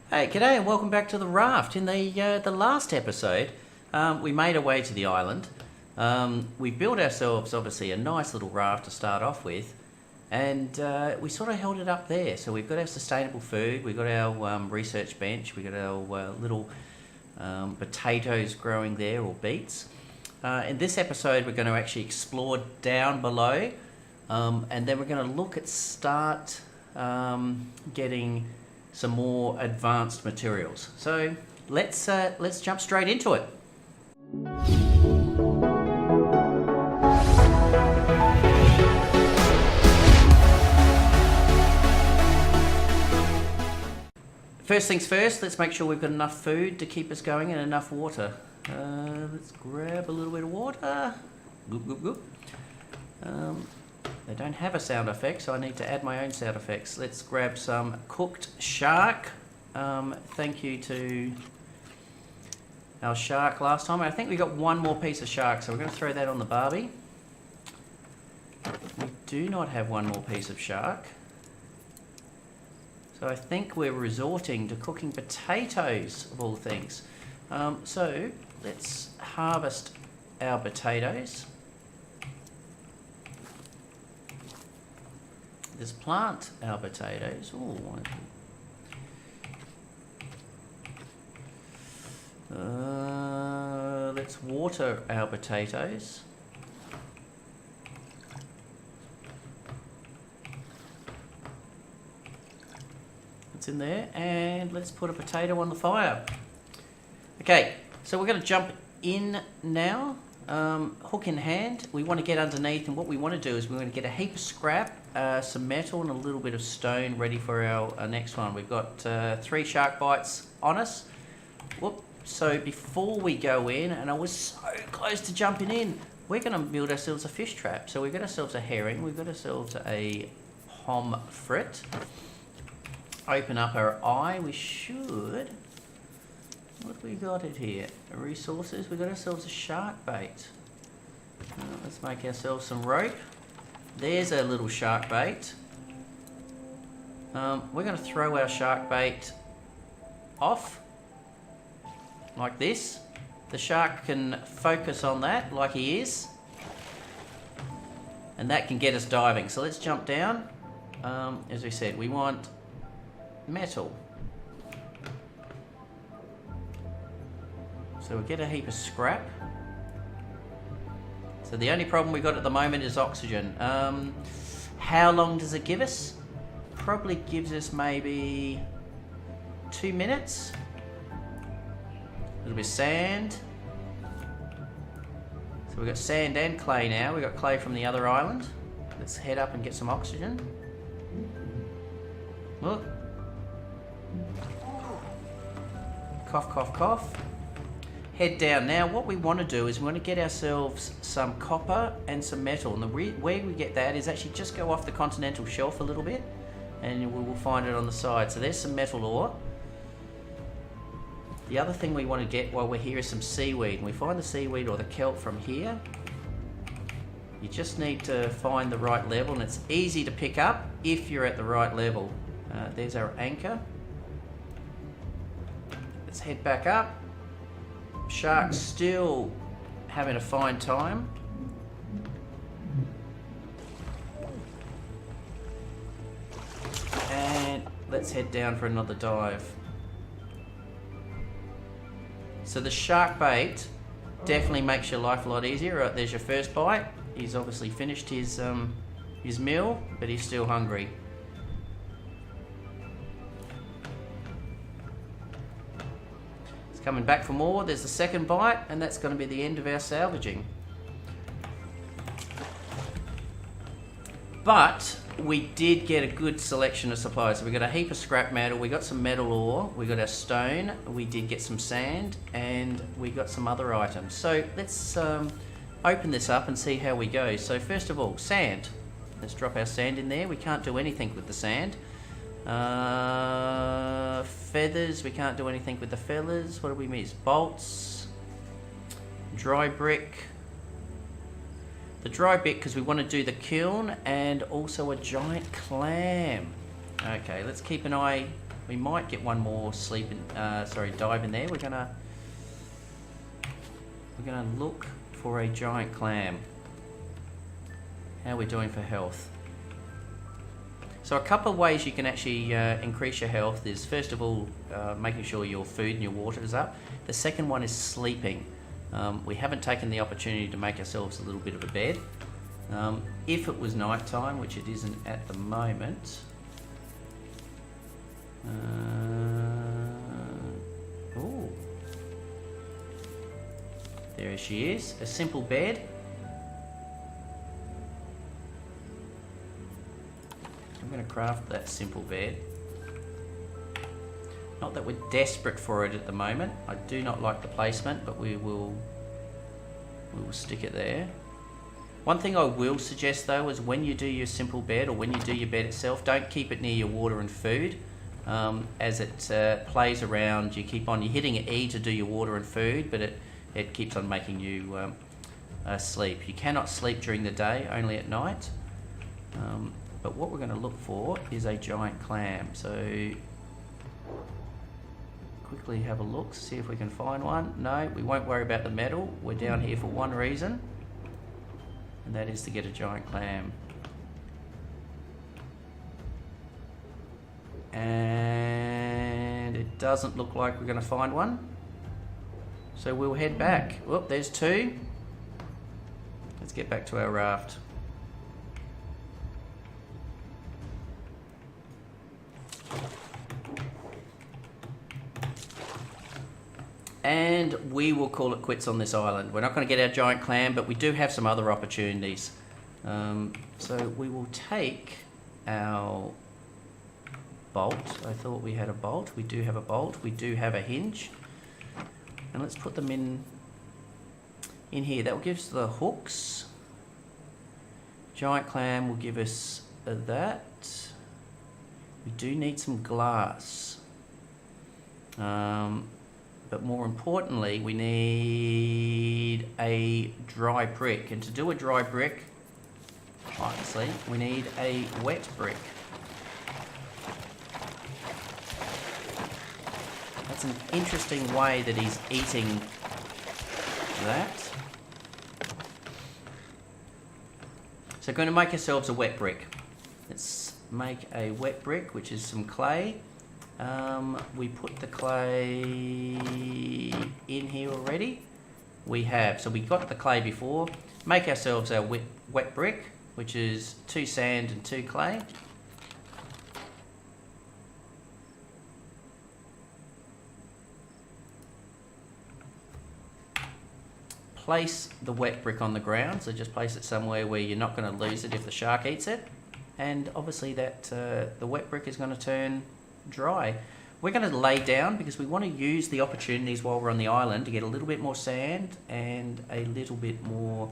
Hey, g'day and welcome back to the raft. In the last episode, we made our way to the island. We built ourselves, obviously, a nice little raft to start off with, and we sort of held it up there. So we've got our sustainable food, we've got our research bench, we've got our little potatoes growing there, or beets. In this episode, we're going to actually explore down below, and then we're going to look at start getting some more advanced materials. So let's jump straight into it. First things first, let's make sure we've got enough food to keep us going and enough water. Let's grab a little bit of water. Goop, goop, goop. They don't have a sound effect, so I need to add my own sound effects. Let's grab some cooked shark. Thank you to our shark last time. I think we got one more piece of shark, so we're going to throw that on the barbie. We do not have one more piece of shark. So I think we're resorting to cooking potatoes, of all things. So let's harvest our potatoes. Let's plant our potatoes. Let's water our potatoes. It's in there, and let's put a potato on the fire. Okay, so we're going to jump in now. Hook in hand, we want to get underneath, and what we want to do is we want to get a heap of scrap, some metal and a little bit of stone ready for our next one. We've got 3 shark bites on us. Whoop. So before we go in, and I was so close to jumping in, we're going to build ourselves a fish trap. So we've got ourselves a herring, we've got ourselves a pomfret. Open up our eye, we should... What have we got it here? Resources. We've got ourselves a shark bait. Let's make ourselves some rope. There's our little shark bait. We're going to throw our shark bait off like this. The shark can focus on that like he is, and that can get us diving. So let's jump down. As we said, we want metal. So we'll get a heap of scrap. So the only problem we've got at the moment is oxygen. How long does it give us? Probably gives us maybe 2 minutes. A little bit of sand. So we've got sand and clay now. We've got clay from the other island. Let's head up and get some oxygen. Look. Cough, cough, cough. Head down. Now what we want to do is we want to get ourselves some copper and some metal, and the way we get that is actually just go off the continental shelf a little bit, and we will find it on the side. So there's some metal ore. The other thing we want to get while we're here is some seaweed, and we find the seaweed or the kelp from here. You just need to find the right level, and it's easy to pick up if you're at the right level. There's our anchor. Let's head back up. Shark's still having a fine time. And let's head down for another dive. So the shark bait definitely makes your life a lot easier. Right, there's your first bite. He's obviously finished his meal, but he's still hungry. Coming back for more. There's the second bite, and that's going to be the end of our salvaging. But we did get a good selection of supplies. So we got a heap of scrap metal, we got some metal ore, we got our stone, we did get some sand, and we got some other items. So let's open this up and see how we go. So first of all, sand. Let's drop our sand in there. We can't do anything with the sand. Feathers, we can't do anything with the feathers. What do we miss? Bolts, dry brick. The dry brick because we want to do the kiln, and also a giant clam. Okay, let's keep an eye We might get one more dive in there. We're gonna look for a giant clam. How are we doing for health? So a couple of ways you can actually increase your health is, first of all, making sure your food and your water is up. The second one is sleeping. We haven't taken the opportunity to make ourselves a little bit of a bed. If it was night time, which it isn't at the moment. Oh, there she is, a simple bed. I'm going to craft that simple bed. Not that we're desperate for it at the moment. I do not like the placement, but we will stick it there. One thing I will suggest though is when you do your simple bed, or when you do your bed itself, don't keep it near your water and food. As it plays around, you're hitting E to do your water and food, but it keeps on making you sleep. You cannot sleep during the day, only at night. But what we're going to look for is a giant clam. So quickly have a look, see if we can find one. No, we won't worry about the metal. We're down here for one reason, and that is to get a giant clam. And it doesn't look like we're going to find one. So we'll head back. Oh, there's two. Let's get back to our raft. And we will call it quits on this island. We're not going to get our giant clam, but we do have some other opportunities. So we will take our bolt. I thought we had a bolt. We do have a bolt. We do have a hinge. And let's put them in here. That will give us the hooks. Giant clam will give us that. We do need some glass. But more importantly, we need a dry brick. And to do a dry brick, obviously, we need a wet brick. That's an interesting way that he's eating that. So we're going to make ourselves a wet brick. Let's make a wet brick, which is some clay. We put the clay in here already. We have, so we got the clay before. Make ourselves our wet brick, which is 2 sand and 2 clay. Place the wet brick on the ground, so just place it somewhere where you're not going to lose it if the shark eats it. And obviously that the wet brick is going to turn dry. We're going to lay down because we want to use the opportunities while we're on the island to get a little bit more sand and a little bit more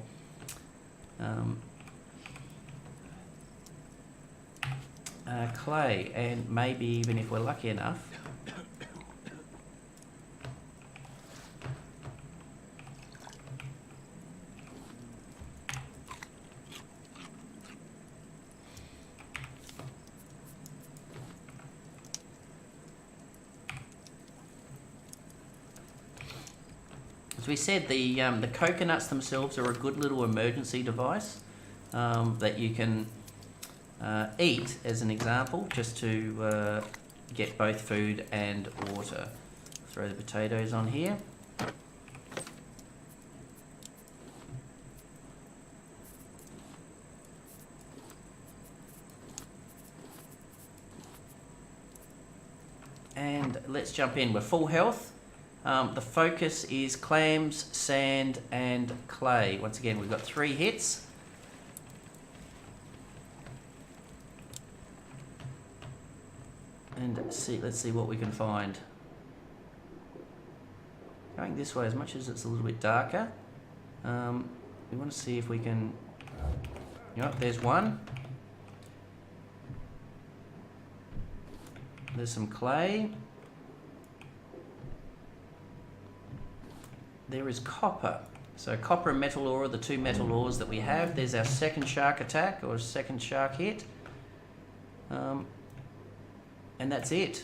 clay, and maybe even if we're lucky enough, as we said, the coconuts themselves are a good little emergency device that you can eat, as an example, just to get both food and water. Throw the potatoes on here. And let's jump in. We're full health. The focus is clams, sand, and clay. Once again, we've got 3 hits. And let's see what we can find. Going this way, as much as it's a little bit darker, we want to see if we can. Yep, there's one. There's some clay. There is copper. So copper and metal ore are the 2 metal ores that we have. There's our second shark attack, or second shark hit. And that's it.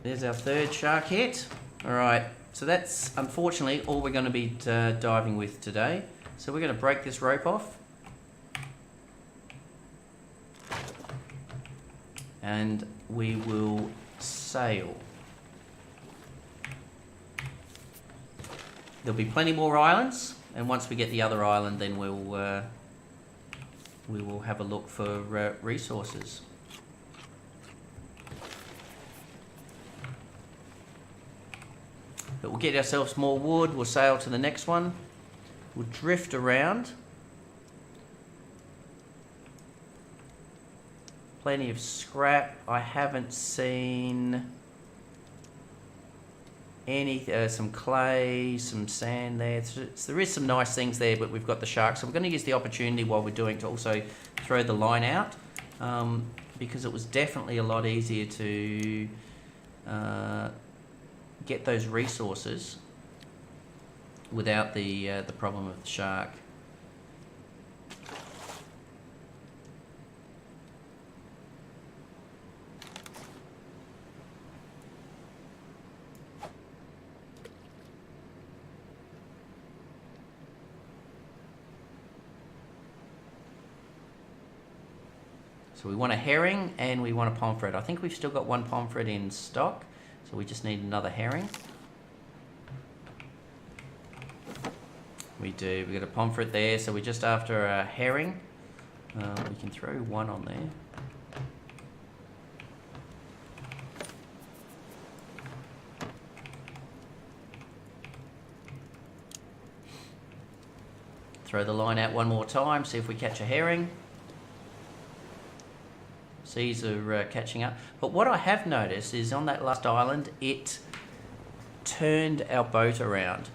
There's our third shark hit. All right, so that's unfortunately all we're going to be diving with today. So we're going to break this rope off. And we will sail. There'll be plenty more islands, and once we get the other island, then we will have a look for resources. But we'll get ourselves more wood, we'll sail to the next one, we'll drift around. Plenty of scrap. I haven't seen any, some clay, some sand there. There is some nice things there, but we've got the shark. So we're going to use the opportunity while we're doing to also throw the line out, because it was definitely a lot easier to get those resources without the problem of the shark. So we want a herring and we want a pomfret. I think we've still got one pomfret in stock, so we just need another herring. We do. We've got a pomfret there, so we're just after a herring. We can throw one on there. Throw the line out one more time, see if we catch a herring. Seas are catching up. But what I have noticed is on that last island, it turned our boat around.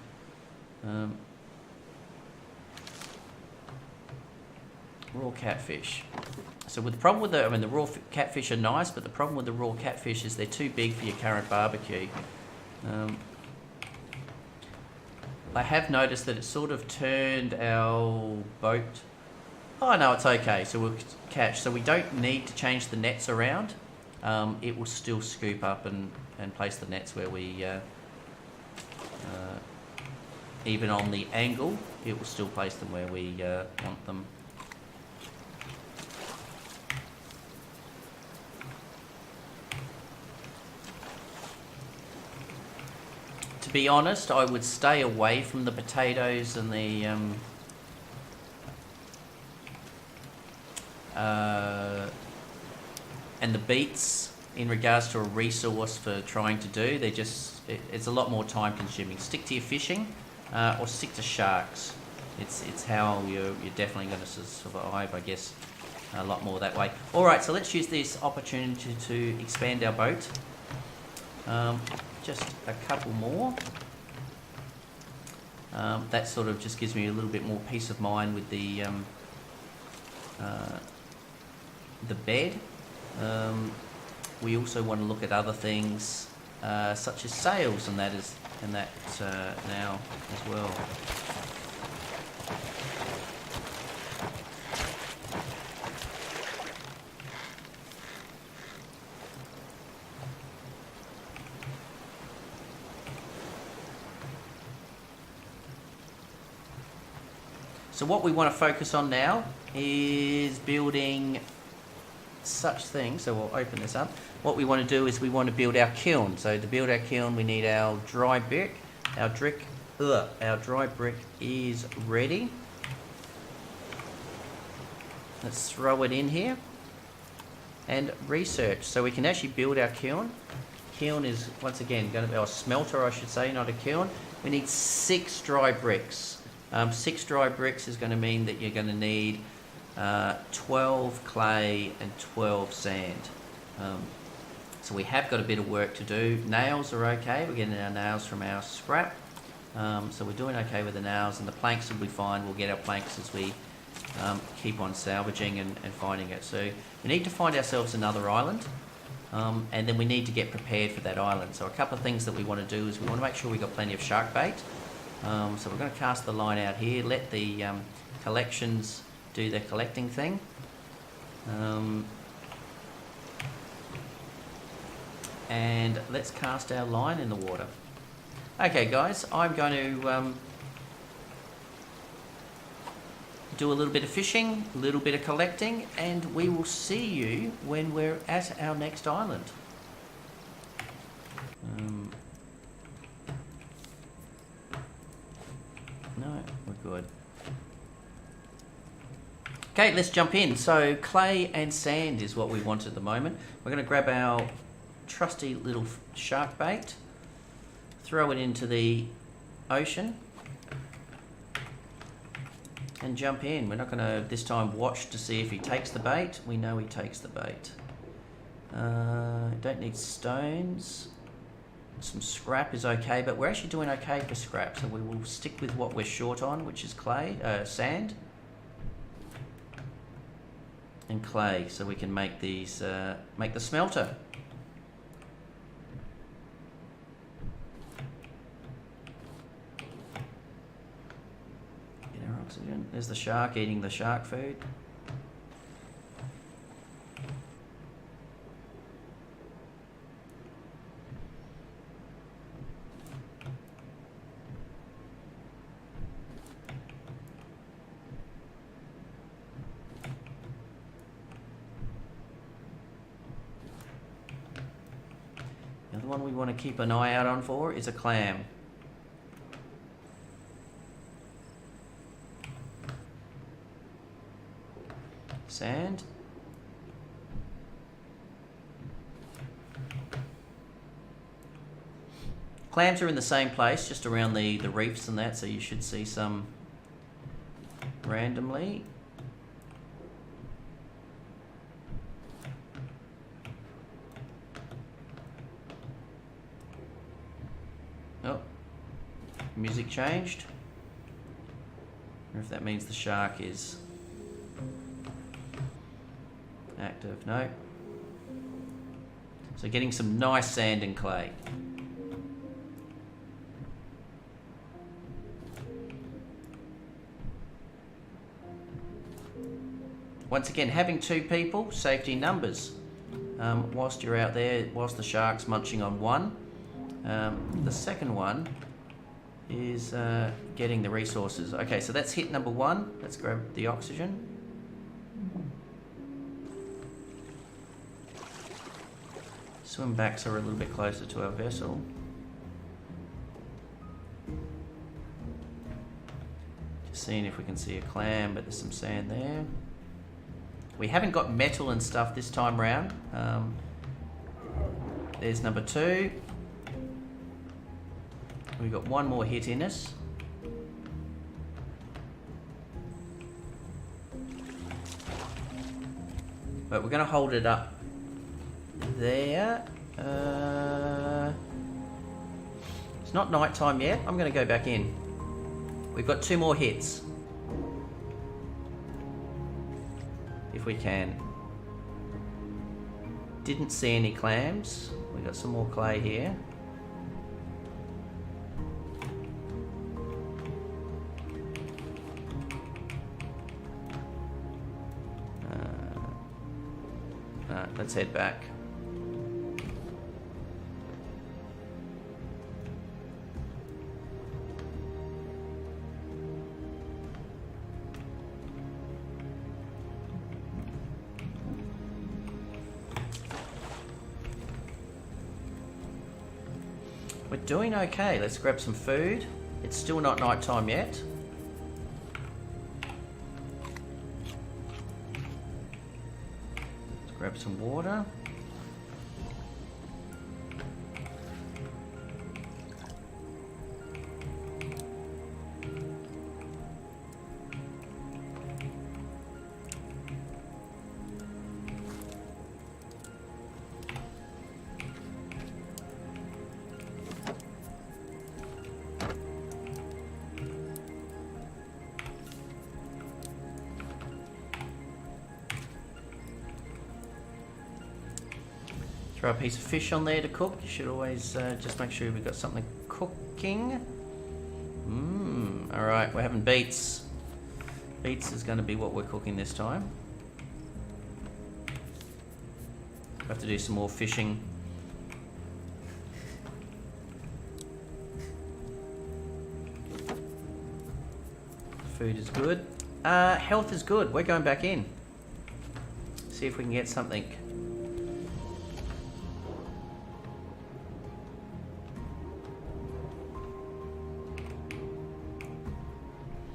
Raw catfish. So with the problem with the raw catfish are nice, but the problem with the raw catfish is they're too big for your current barbecue. I have noticed that it sort of turned our boat. Oh no, it's okay. So we'll catch. So we don't need to change the nets around. It will still scoop up and place the nets where we, even on the angle, it will still place them where we want them. To be honest, I would stay away from the potatoes and the beets in regards to a resource for trying to do. They're just, it's a lot more time consuming. Stick to your fishing or stick to sharks. It's how you're definitely going to survive, I guess, a lot more that way. Alright, so let's use this opportunity to expand our boat. Just a couple more. That sort of just gives me a little bit more peace of mind with the bed. We also want to look at other things such as sails and that now as well. So what we want to focus on now is building such things. So we'll open this up. What we want to do is we want to build our kiln. So to build our kiln, we need our dry brick. Our dry brick is ready. Let's throw it in here and research. So we can actually build our kiln. Kiln is once again going to be our smelter, I should say, not a kiln. We need 6 dry bricks. 6 dry bricks is going to mean that you're going to need 12 clay and 12 sand. So we have got a bit of work to do. Nails are okay. We're getting our nails from our scrap. So we're doing okay with the nails, and the planks will be fine. We'll get our planks as we keep on salvaging and finding it. So we need to find ourselves another island. And then we need to get prepared for that island. So a couple of things that we want to do is we want to make sure we've got plenty of shark bait. So we're going to cast the line out here, let the collections do their collecting thing. and let's cast our line in the water. Okay guys, I'm going to do a little bit of fishing, a little bit of collecting, and we will see you when we're at our next island. No, we're good. Okay, let's jump in. So clay and sand is what we want at the moment. We're going to grab our trusty little shark bait, throw it into the ocean, and jump in. We're not going to this time watch to see if he takes the bait. We know he takes the bait. Don't need stones. Some scrap is okay, but we're actually doing okay for scrap, so we will stick with what we're short on, which is clay, sand and clay, so we can make these, make the smelter. Get our oxygen. There's the shark eating the shark food. The one we want to keep an eye out on for is a clam. Sand. Clams are in the same place, just around the reefs and that, so you should see some randomly. Oh, music changed. I wonder if that means the shark is active. No. So getting some nice sand and clay. Once again, having two people, safety numbers. Whilst you're out there, whilst the shark's munching on one, the second one is getting the resources. Okay, so that's hit number one. Let's grab the oxygen. Swim back so we're a little bit closer to our vessel. Just seeing if we can see a clam, but there's some sand there. We haven't got metal and stuff this time round. There's number two. We've got one more hit in us. But we're going to hold it up there. It's not night time yet. I'm going to go back in. We've got two more hits. If we can. Didn't see any clams. We've got some more clay here. Let's head back. We're doing okay. Let's grab some food. It's still not night time yet. Grab some water. Throw a piece of fish on there to cook. You should always just make sure we've got something cooking. Alright, we're having beets. Beets is going to be what we're cooking this time. We'll have to do some more fishing Food is good. Health is good. We're going back in. See if we can get something.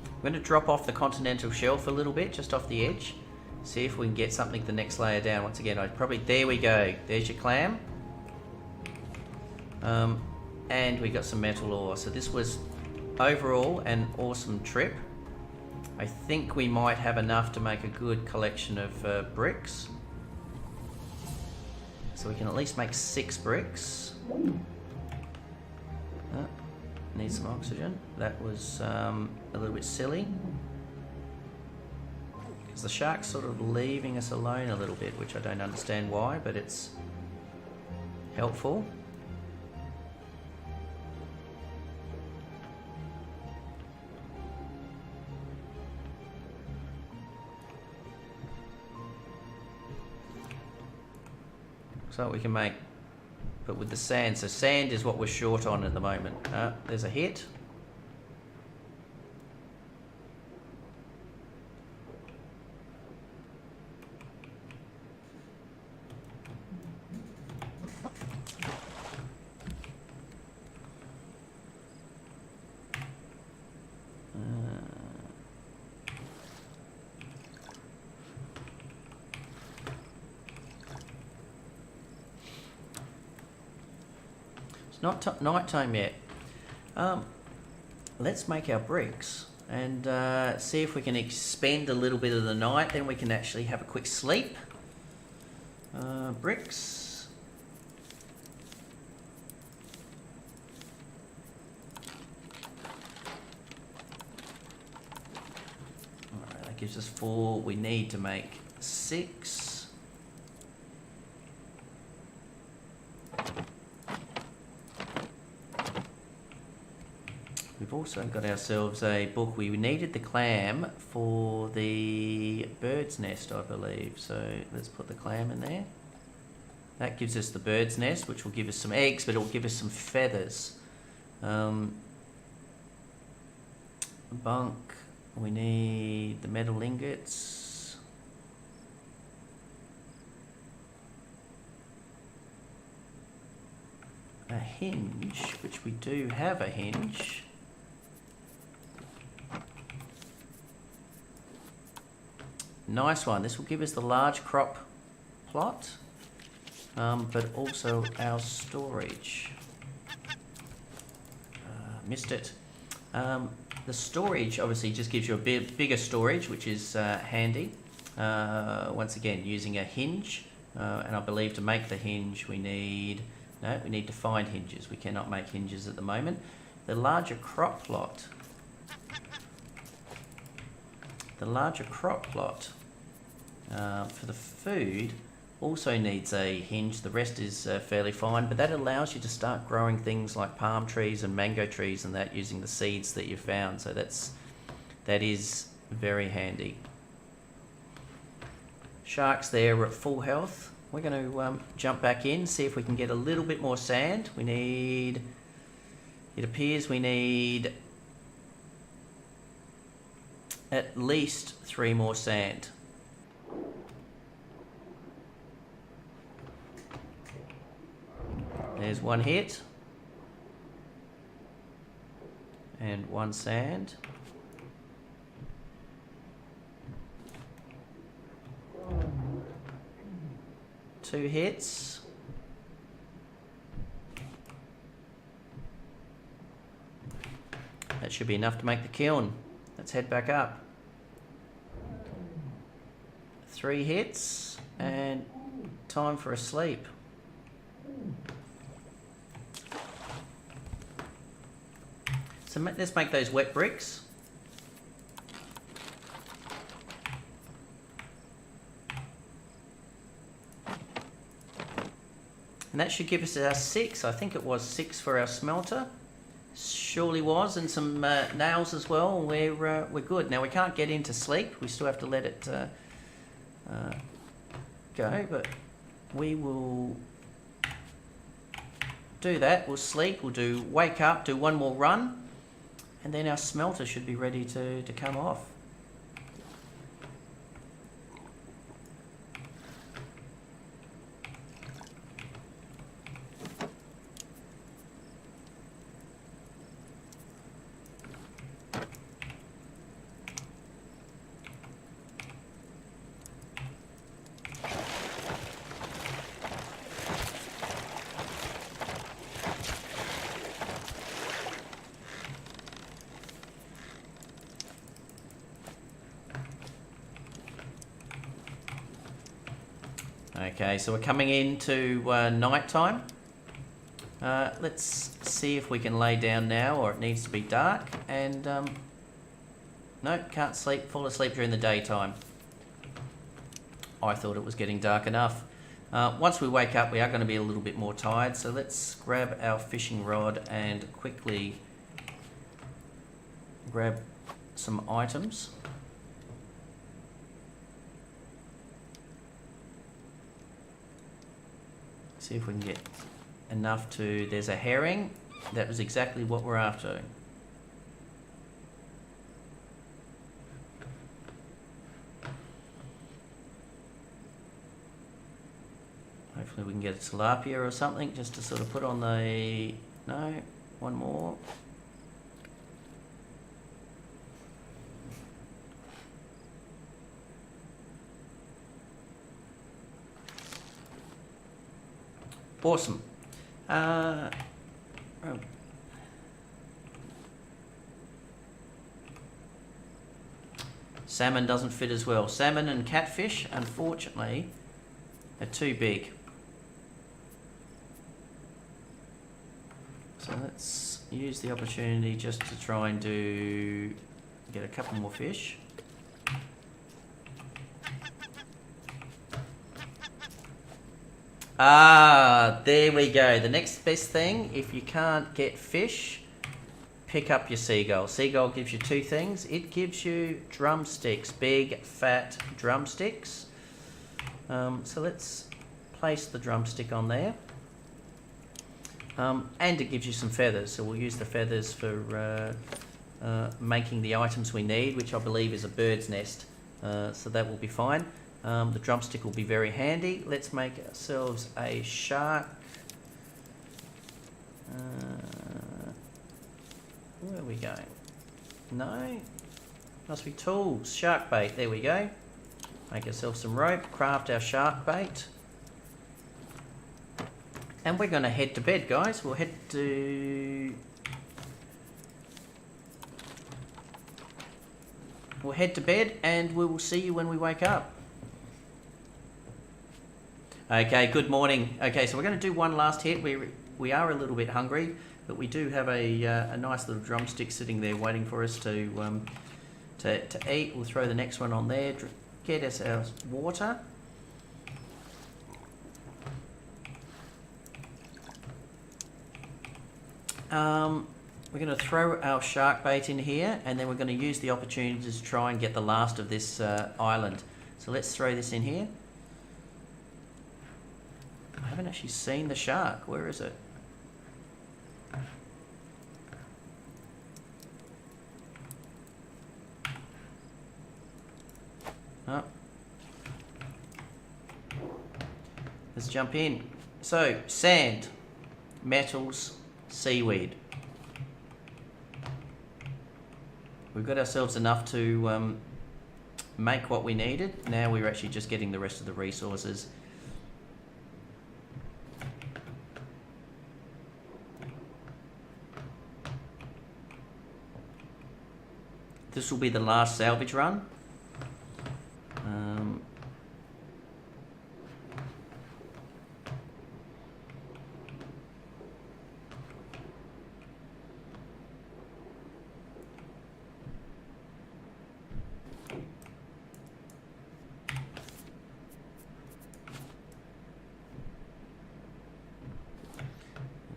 I'm going to drop off the continental shelf a little bit, just off the edge. See if we can get something the next layer down. Once again, there we go. There's your clam. And we got some metal ore. So this was overall an awesome trip. I think we might have enough to make a good collection of bricks. So we can at least make 6 bricks. Need some oxygen. That was a little bit silly. Because the shark's sort of leaving us alone a little bit, which I don't understand why, but it's helpful. So we can make, but with the sand. So sand is what we're short on at the moment. There's a hit. Not night time yet. Let's make our bricks and see if we can expend a little bit of the night. Then we can actually have a quick sleep. Bricks. Alright, that gives us 4. We need to make 6. We've also got ourselves a book. We needed the clam for the bird's nest, I believe. So let's put the clam in there. That gives us the bird's nest, which will give us some eggs, but it will give us some feathers. Bunk. We need the metal ingots. A hinge, which we do have a hinge. Nice one. This will give us the large crop plot, but also our storage. Missed it. The storage obviously just gives you a bigger storage, which is handy. Once again, using a hinge, and I believe to make the hinge we need to find hinges. We cannot make hinges at the moment. The larger crop plot. For the food also needs a hinge. The rest is fairly fine, but that allows you to start growing things like palm trees and mango trees and that using the seeds that you found. So that is very handy. Sharks there are at full health. We're going to jump back in, see if we can get a little bit more sand. It appears we need at least 3 more sand. There's 1 hit. And 1 sand. Two hits. That should be enough to make the kiln. Let's head back up. 3 hits and time for a sleep. So let's make those wet bricks. And that should give us our 6. I think it was 6 for our smelter. Surely was, and some nails as well. We're good. Now we can't get into sleep. We still have to let it go, but we will do that. We'll sleep. We'll wake up, do 1 more run. And then our smelter should be ready to come off. Okay, so we're coming into night time. Let's see if we can lay down now, or it needs to be dark. And no, can't sleep. Fall asleep during the daytime. I thought it was getting dark enough. Once we wake up, we are going to be a little bit more tired. So let's grab our fishing rod and quickly grab some items. See if we can get enough to... There's a herring. That was exactly what we're after. Hopefully we can get a tilapia or something just to sort of put on the... No, one more. Awesome. Salmon doesn't fit as well. Salmon and catfish, unfortunately, are too big. So let's use the opportunity just to try and get a couple more fish. Ah, there we go. The next best thing, if you can't get fish, pick up your seagull. Seagull gives you two things. It gives you drumsticks, big, fat drumsticks. So let's place the drumstick on there. And it gives you some feathers. So we'll use the feathers for making the items we need, which I believe is a bird's nest. So that will be fine. The drumstick will be very handy. Let's make ourselves a shark. Where are we going? No? Must be tools. Shark bait. There we go. Make ourselves some rope. Craft our shark bait. And we're going to head to bed, guys. We'll head to... We'll head to bed and we will see you when we wake up. Okay, good morning. Okay, so we're going to do one last hit. We are a little bit hungry, but we do have a nice little drumstick sitting there waiting for us to eat. We'll throw the next one on there. Get us our water. We're going to throw our shark bait in here, and then we're going to use the opportunity to try and get the last of this island. So let's throw this in here. I haven't actually seen the shark. Where is it? Oh. Let's jump in. So, sand, metals, seaweed. We've got ourselves enough to make what we needed. Now we're actually just getting the rest of the resources. This will be the last salvage run.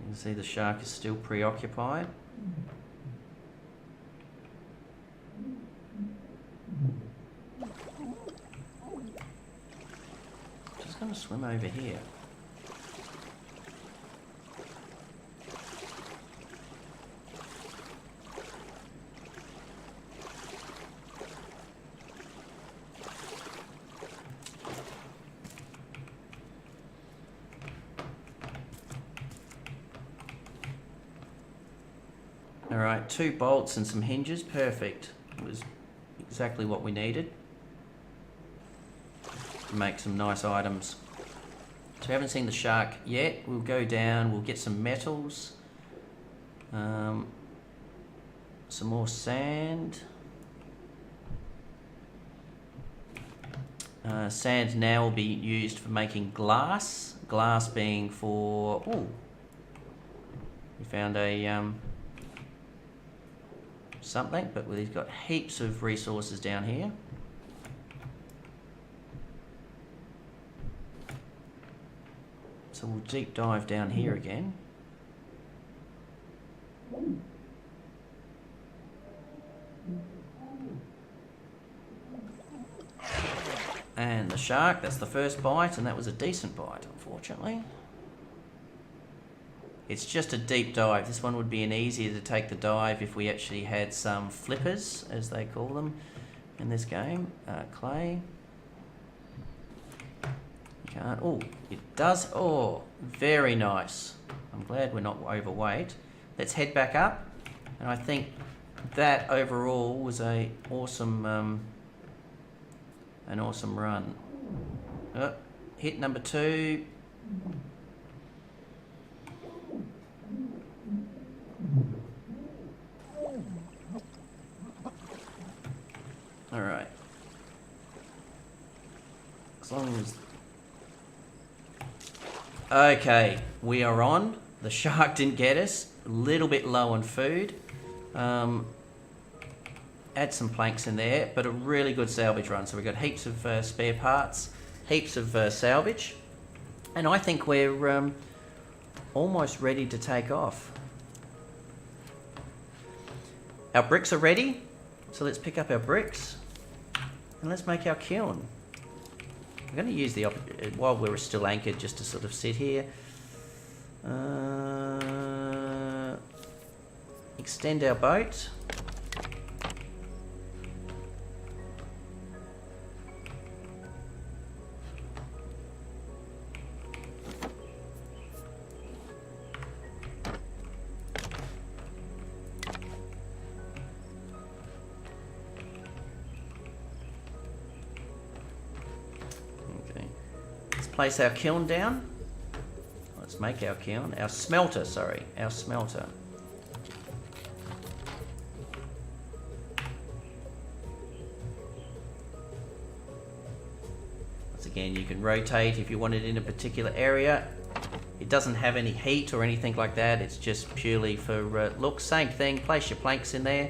You can see the shark is still preoccupied. Just going to swim over here. Alright, 2 bolts and some hinges, perfect. It was exactly what we needed to make some nice items. So we haven't seen the shark yet. We'll go down, we'll get some metals, some more sand. Sand now will be used for making glass. Glass being for... Ooh, we found a something, but we've got heaps of resources down here. So we'll deep dive down here again. And the shark, that's the first bite, and that was a decent bite, unfortunately. It's just a deep dive. This one would be an easier to take the dive if we actually had some flippers, as they call them in this game. Clay. Can't. Oh, it does. Oh, very nice. I'm glad we're not overweight. Let's head back up. And I think that overall was a awesome, an awesome run. Hit number 2. All right. As long as... Okay, we are on. The shark didn't get us. A little bit low on food. Add some planks in there, but a really good salvage run. So we've got heaps of spare parts, heaps of salvage. And I think we're almost ready to take off. Our bricks are ready. So let's pick up our bricks and let's make our kiln. I'm going to use the while we're still anchored just to sort of sit here. Extend our boat. Place our kiln down. Let's make our kiln. Our smelter, sorry. Our smelter. Once again, you can rotate if you want it in a particular area. It doesn't have any heat or anything like that. It's just purely for look. Same thing. Place your planks in there.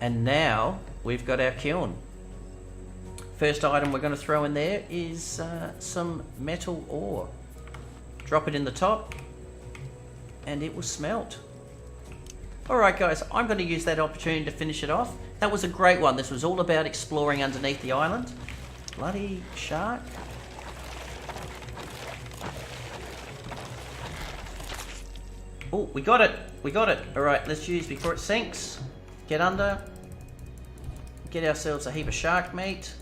And now we've got our kiln. First item we're going to throw in there is some metal ore. Drop it in the top and it will smelt. Alright guys, I'm going to use that opportunity to finish it off. That was a great one. This was all about exploring underneath the island. Bloody shark. Oh, we got it. We got it. Alright, let's use before it sinks. Get under. Get ourselves a heap of shark meat.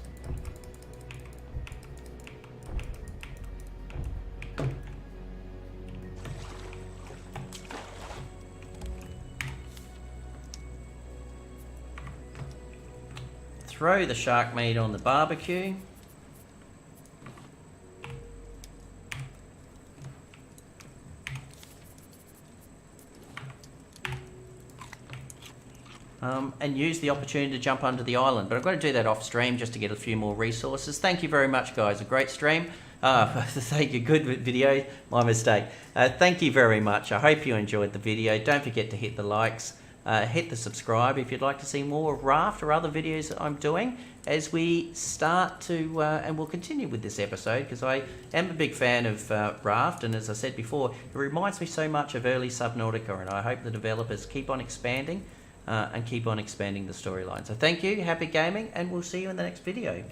Throw the shark meat on the barbecue. And use the opportunity to jump under the island. But I've got to do that off stream just to get a few more resources. Thank you very much, guys. A great stream. Thank you. Good video. My mistake. Thank you very much. I hope you enjoyed the video. Don't forget to hit the likes. Hit the subscribe if you'd like to see more of Raft or other videos that I'm doing as we start to, and we'll continue with this episode because I am a big fan of Raft, and as I said before, it reminds me so much of early Subnautica, and I hope the developers keep on expanding and keep on expanding the storyline. So thank you, happy gaming, and we'll see you in the next video.